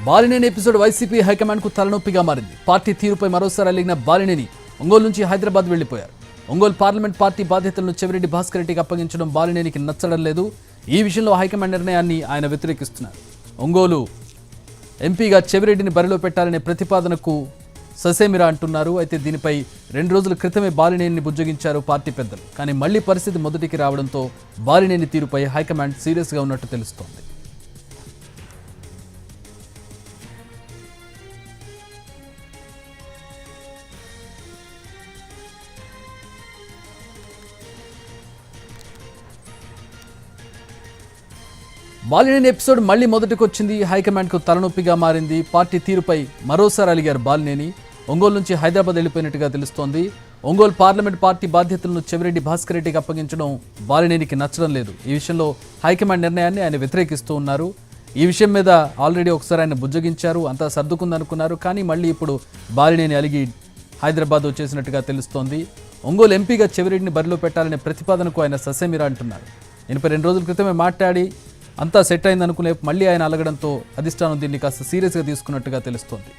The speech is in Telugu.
బాలినేని ఎపిసోడ్ వైసీపీ హైకమాండ్కు తలనొప్పిగా మారింది. పార్టీ తీరుపై మరోసారి అలిగిన బాలినేని ఒంగోలు నుంచి హైదరాబాద్ వెళ్లిపోయారు. ఒంగోలు పార్లమెంట్ పార్టీ బాధ్యతలను చెవిరెడ్డి భాస్కర్ రెడ్డికి అప్పగించడం బాలినేనికి నచ్చడం లేదు. ఈ విషయంలో హైకమాండ్ నిర్ణయాన్ని ఆయన వ్యతిరేకిస్తున్నారు. ఒంగోలు ఎంపీగా చెవిరెడ్డిని బరిలో పెట్టాలనే ప్రతిపాదనకు ససేమిరా అంటున్నారు. అయితే దీనిపై 2 రోజుల క్రితమే బాలినేనిని బుజ్జగించారు పార్టీ పెద్దలు. కానీ మళ్లీ పరిస్థితి మొదటికి రావడంతో బాలినేని తీరుపై హైకమాండ్ సీరియస్గా ఉన్నట్టు తెలుస్తోంది. బాలినేని ఎపిసోడ్ మళ్లీ మొదటికొచ్చింది. హైకమాండ్కు తలనొప్పిగా మారింది. పార్టీ తీరుపై మరోసారి అలిగారు బాలినేని. ఒంగోలు నుంచి హైదరాబాద్ వెళ్లిపోయినట్టుగా తెలుస్తోంది. ఒంగోలు పార్లమెంట్ పార్టీ బాధ్యతలను చెవిరెడ్డి భాస్కర్ రెడ్డికి అప్పగించడం బాలినేనికి నచ్చడం లేదు. ఈ విషయంలో హైకమాండ్ నిర్ణయాన్ని ఆయన వ్యతిరేకిస్తూ ఉన్నారు. ఈ విషయం మీద ఆల్రెడీ ఒకసారి ఆయన బుజ్జగించారు, అంతా సర్దుకుందనుకున్నారు. కానీ మళ్ళీ ఇప్పుడు బాలినేని అలిగి హైదరాబాద్ వచ్చేసినట్టుగా తెలుస్తోంది. ఒంగోలు ఎంపీగా చెవిరెడ్డిని బరిలో పెట్టాలనే ప్రతిపాదనకు ఆయన ససేమిరా అంటున్నారు. దీనిపై 2 రోజుల క్రితమే మాట్లాడి అంతా సెట్ అయిందనుకునే మళ్ళీ ఆయన అలగడంతో అధిష్టానం దీన్ని కాస్త సీరియస్గా తీసుకున్నట్టుగా తెలుస్తోంది.